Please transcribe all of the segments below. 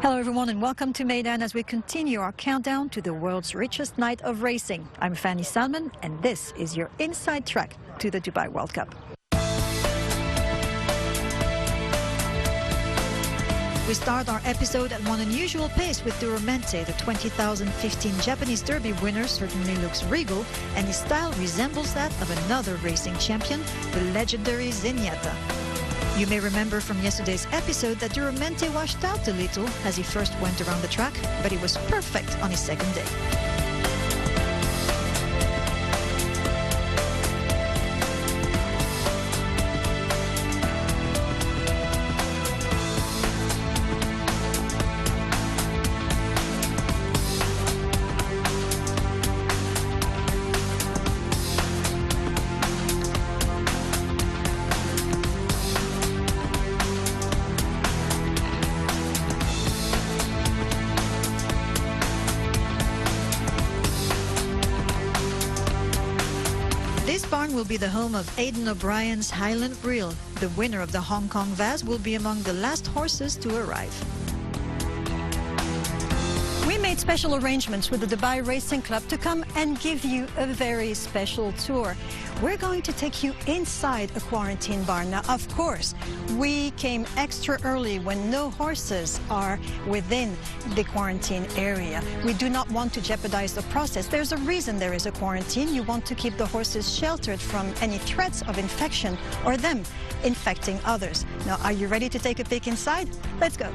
Hello everyone and welcome to Meydan as we continue our countdown to the world's richest night of racing. I'm Fanny Salman and this is your inside track to the Dubai World Cup. We start our episode at one unusual pace with Duramente. The 2015 Japanese Derby winner certainly looks regal and his style resembles that of another racing champion, the legendary Zenyatta. You may remember from yesterday's episode that Duramente washed out a little as he first went around the track, but he was perfect on his second day. This barn will be the home of Aidan O'Brien's Highland Reel. The winner of the Hong Kong Vase will be among the last horses to arrive. We made special arrangements with the Dubai Racing Club to come and give you a very special tour. We're going to take you inside a quarantine barn. Now, of course, we came extra early when no horses are within the quarantine area. We do not want to jeopardize the process. There's a reason there is a quarantine. You want to keep the horses sheltered from any threats of infection or them infecting others. Now, are you ready to take a peek inside? Let's go.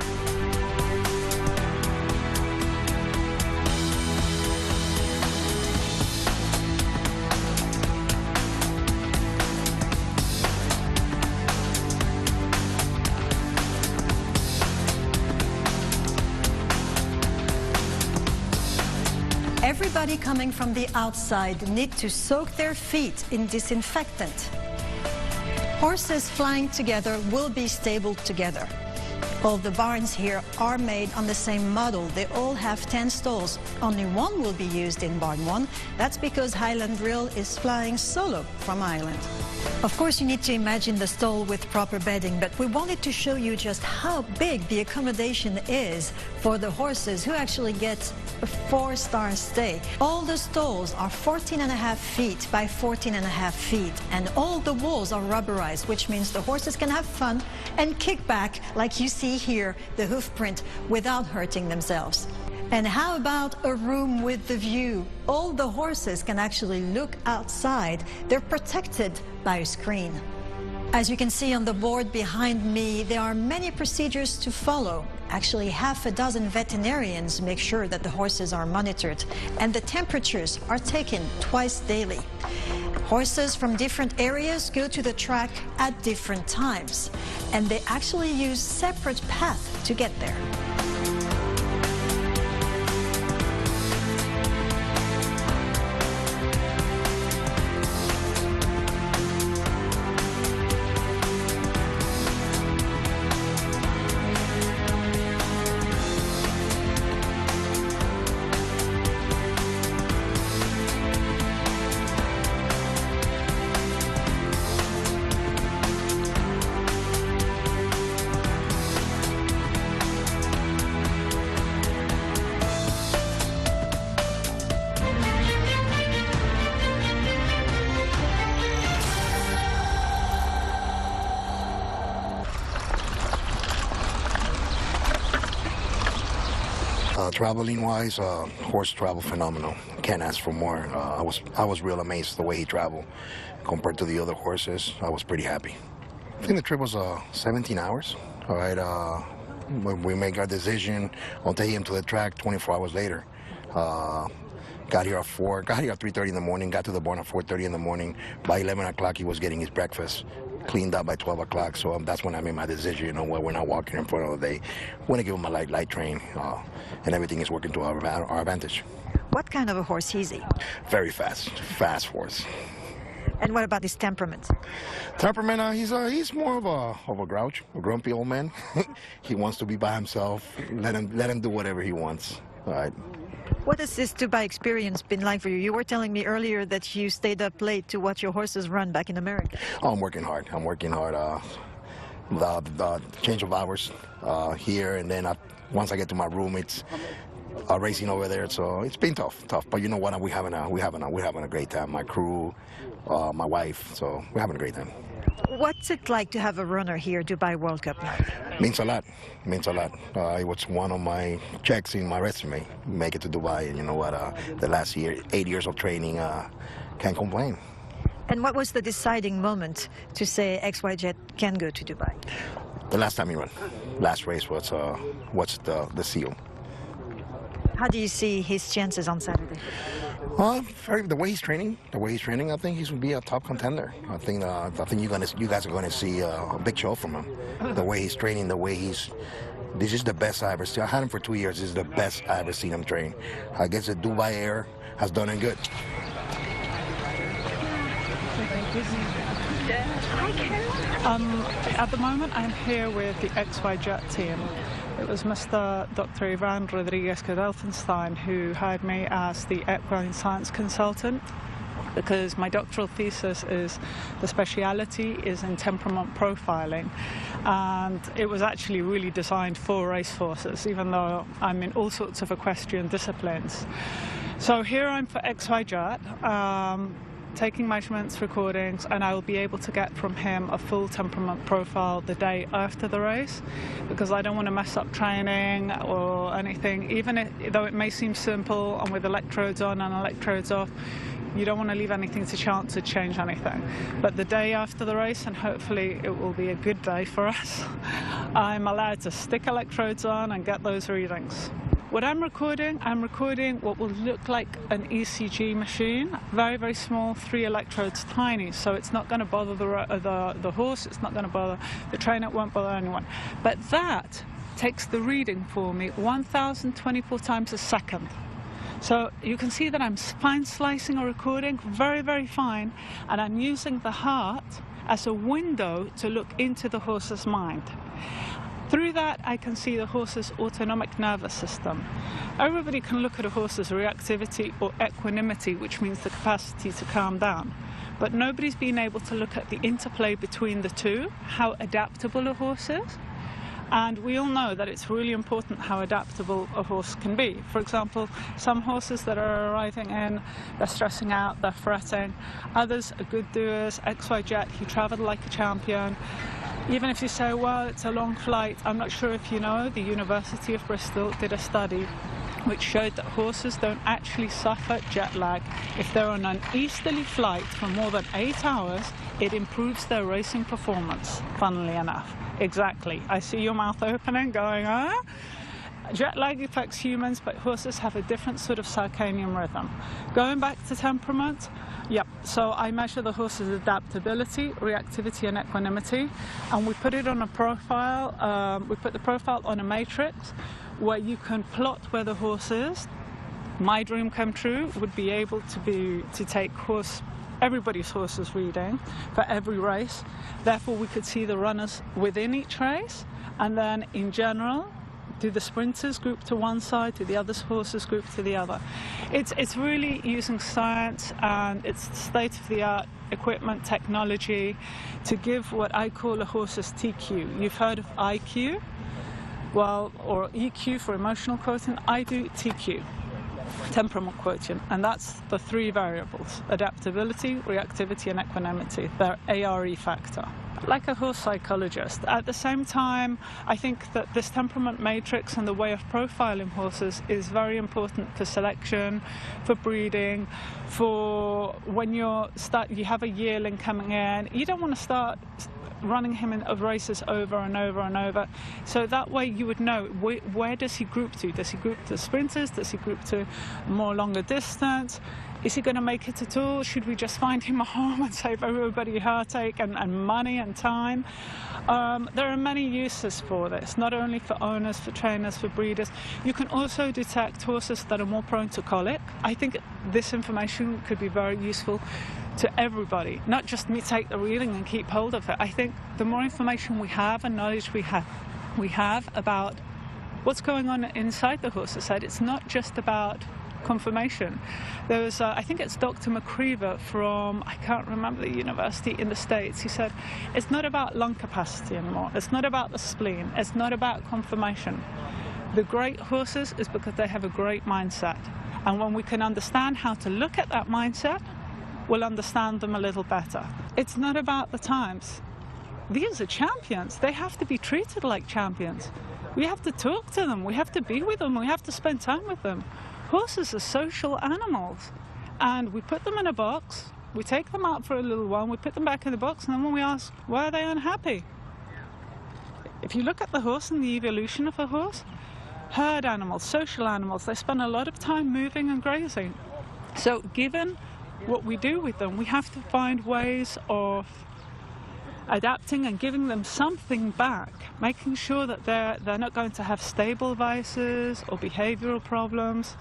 Everybody coming from the outside need to soak their feet in disinfectant. Horses flying together will be stabled together. All the barns here are made on the same model. They all have 10 stalls. Only one will be used in barn 1. That's because Highland Reel is flying solo from Ireland. Of course, you need to imagine the stall with proper bedding, but we wanted to show you just how big the accommodation is for the horses who actually get a 4-star stay. All the stalls are 14.5 feet by 14.5 feet, and all the walls are rubberized, which means the horses can have fun and kick back, like you see here, the hoof print, without hurting themselves. And how about a room with the view? All the horses can actually look outside. They're protected by a screen. As you can see on the board behind me, there are many procedures to follow. Actually, half a dozen veterinarians make sure that the horses are monitored, and the temperatures are taken twice daily. Horses from different areas go to the track at different times, and they actually use separate paths to get there. Traveling wise, horse travel phenomenal. Can't ask for more. I was real amazed the way he traveled compared to the other horses. I was pretty happy. I think the trip was 17 hours. All right, when we make our decision, I'll take him to the track 24 hours later. Got here at 4, got here at 3:30 in the morning, got to the barn at 4:30 in the morning. By 11 o'clock, he was getting his breakfast, cleaned up by 12 o'clock. So that's when I made my decision, you know, we're not walking in front of the day. I want to give him a light train, and everything is working to our advantage. What kind of a horse is he? Very fast horse. And what about his temperament? Temperament, he's more of a grouch, a grumpy old man. He wants to be by himself. Let him do whatever he wants. All right. What has this Dubai experience been like for you? You were telling me earlier that you stayed up late to watch your horses run back in America. Oh, I'm working hard. The change of hours here, and then once I get to my room, it's racing over there. So it's been tough. But you know what? We're having a great time. My crew, my wife. So we're having a great time. What's it like to have a runner here, Dubai World Cup? Means a lot. Means a lot. It was one of my checks in my resume. Make it to Dubai, and you know what? The last 8 years of training, can't complain. And what was the deciding moment to say XYZ can go to Dubai? The last time he ran, last race was the seal. How do you see his chances on Saturday? The way he's training, I think he's going to be a top contender. I think you guys are going to see a big show from him. The way he's training, this is the best I ever seen. I had him for 2 years. This is the best I ever seen him train. I guess the Dubai Air has done him good. At the moment, I'm here with the XYZ team. It was Mr. Dr. Ivan Rodriguez-Cadelfenstein who hired me as the equine science consultant, because my doctoral thesis the speciality is in temperament profiling, and it was actually really designed for racehorses, even though I'm in all sorts of equestrian disciplines. So here I'm for XYZ, taking measurements, recordings, and I will be able to get from him a full temperament profile the day after the race, because I don't want to mess up training or anything. Though it may seem simple, and with electrodes on and electrodes off, you don't want to leave anything to chance to change anything. But the day after the race, and hopefully it will be a good day for us, I'm allowed to stick electrodes on and get those readings. What I'm recording what will look like an ECG machine, very, very small, 3 electrodes, tiny, so it's not going to bother the horse, it's not going to bother the trainer, it won't bother anyone. But that takes the reading for me 1,024 times a second. So you can see that I'm fine slicing a recording, very, very fine, and I'm using the heart as a window to look into the horse's mind. Through that, I can see the horse's autonomic nervous system. Everybody can look at a horse's reactivity or equanimity, which means the capacity to calm down. But nobody's been able to look at the interplay between the two, how adaptable a horse is. And we all know that it's really important how adaptable a horse can be. For example, some horses that are arriving in, they're stressing out, they're fretting. Others are good doers. XYZ, he travelled like a champion. Even if you say, well, it's a long flight, I'm not sure if you know, the University of Bristol did a study which showed that horses don't actually suffer jet lag. If they're on an easterly flight for more than 8 hours, it improves their racing performance, funnily enough. Exactly. I see your mouth opening, going, ah? Jet lag affects humans, but horses have a different sort of circadian rhythm. Going back to temperament, yep, so I measure the horse's adaptability, reactivity and equanimity, and we put it on a profile. We put the profile on a matrix where you can plot where the horse is. My dream come true would be able to take everybody's horse's reading for every race. Therefore, we could see the runners within each race, and then in general, do the sprinters group to one side, do the other horses group to the other. It's really using science and it's state-of-the-art equipment, technology, to give what I call a horse's TQ. You've heard of IQ? Well, or EQ for emotional quotient. I do TQ, temperament quotient, and that's the 3 variables: adaptability, reactivity and equanimity, their ARE factor. Like a horse psychologist, at the same time, I think that this temperament matrix and the way of profiling horses is very important for selection, for breeding, for when you have a yearling coming in. You don't want to start running him in races over and over and over. So that way you would know where does he group to? Does he group to sprinters? Does he group to more longer distance? Is he going to make it at all? Should we just find him a home and save everybody heartache and money and time? There are many uses for this, not only for owners, for trainers, for breeders. You can also detect horses that are more prone to colic. I think this information could be very useful to everybody, not just me take the reading and keep hold of it. I think the more information we have and knowledge we have about what's going on inside the horse's head, it's not just about confirmation. There was, I think it's Dr. McCreever from, I can't remember the university in the States, he said, it's not about lung capacity anymore, it's not about the spleen, it's not about confirmation. The great horses is because they have a great mindset. And when we can understand how to look at that mindset, we'll understand them a little better. It's not about the times. These are champions. They have to be treated like champions. We have to talk to them. We have to be with them. We have to spend time with them. Horses are social animals. And we put them in a box. We take them out for a little while. We put them back in the box. And then when we ask, why are they unhappy? If you look at the horse and the evolution of a horse, herd animals, social animals, they spend a lot of time moving and grazing. So given what we do with them, we have to find ways of adapting and giving them something back, making sure that they're not going to have stable vices or behavioral problems.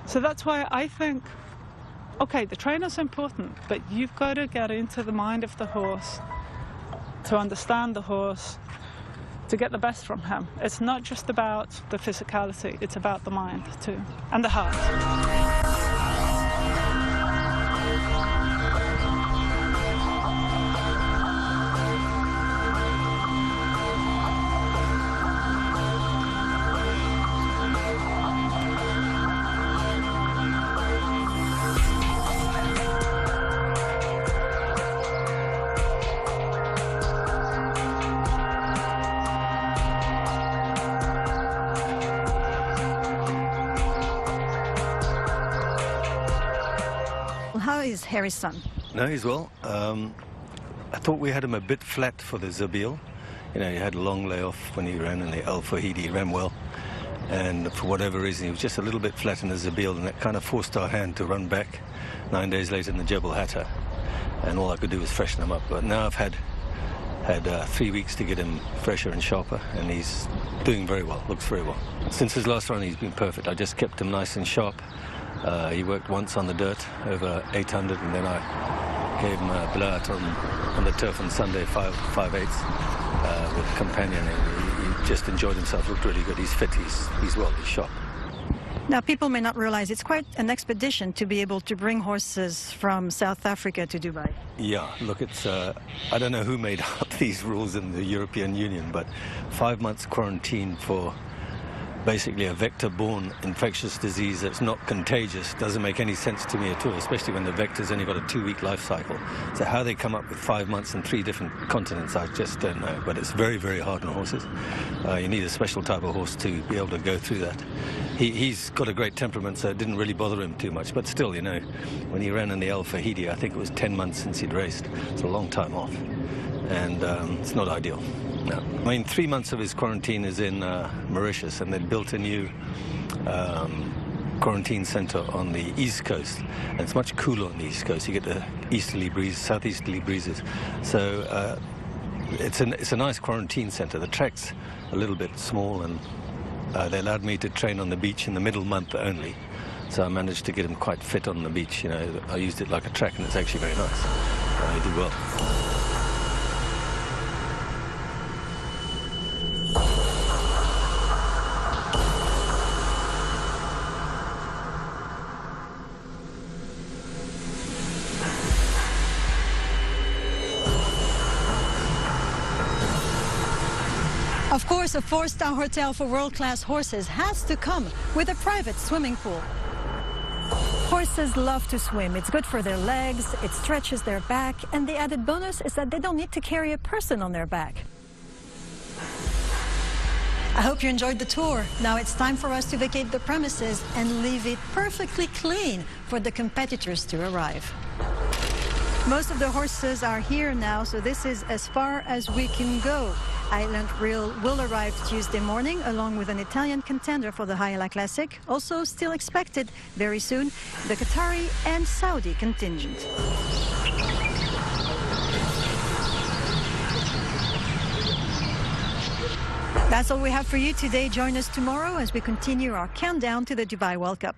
So that's why I think, okay, the trainer's important, but you've got to get into the mind of the horse to understand the horse, to get the best from him. It's not just about the physicality, it's about the mind too, and the heart. How is Harry's son? No, he's well. I thought we had him a bit flat for the Zabeel. You know, he had a long layoff when he ran in the Al Fahidi. He ran well. And for whatever reason, he was just a little bit flat in the Zabeel, and that kind of forced our hand to run back 9 days later in the Jebel Hatta. And all I could do was freshen him up. But now I've had 3 weeks to get him fresher and sharper, and he's doing very well, looks very well. Since his last run, he's been perfect. I just kept him nice and sharp. He worked once on the dirt, over 800, and then I gave him a Blat on the turf on Sunday, 5/8 with a companion. He just enjoyed himself, looked really good. He's fit, he's well, he's sharp. Now, people may not realize it's quite an expedition to be able to bring horses from South Africa to Dubai. Yeah, look, it's I don't know who made up these rules in the European Union, but 5 months quarantine for basically a vector-borne infectious disease that's not contagious doesn't make any sense to me at all, especially when the vector's only got a 2-week life cycle. So how they come up with 5 months and 3 different continents, I just don't know. But it's very, very hard on horses. You need a special type of horse to be able to go through that. He's got a great temperament, so it didn't really bother him too much. But still, you know, when he ran in the Al Fahidi, I think it was 10 months since he'd raced. It's a long time off. And it's not ideal. No. I mean, 3 months of his quarantine is in Mauritius, and they'd built a new quarantine center on the east coast, and it's much cooler on the east coast. You get the easterly breeze, southeasterly breezes. So it's a nice quarantine center. The track's a little bit small, and they allowed me to train on the beach in the middle month only. So I managed to get him quite fit on the beach. You know, I used it like a track, and it's actually very nice. He did well. Of course, a 4-star hotel for world-class horses has to come with a private swimming pool. Horses love to swim. It's good for their legs, it stretches their back, and the added bonus is that they don't need to carry a person on their back. I hope you enjoyed the tour. Now it's time for us to vacate the premises and leave it perfectly clean for the competitors to arrive. Most of the horses are here now, so this is as far as we can go. Island Reel will arrive Tuesday morning along with an Italian contender for the Hayala Classic. Also still expected very soon, the Qatari and Saudi contingent. That's all we have for you today. Join us tomorrow as we continue our countdown to the Dubai World Cup.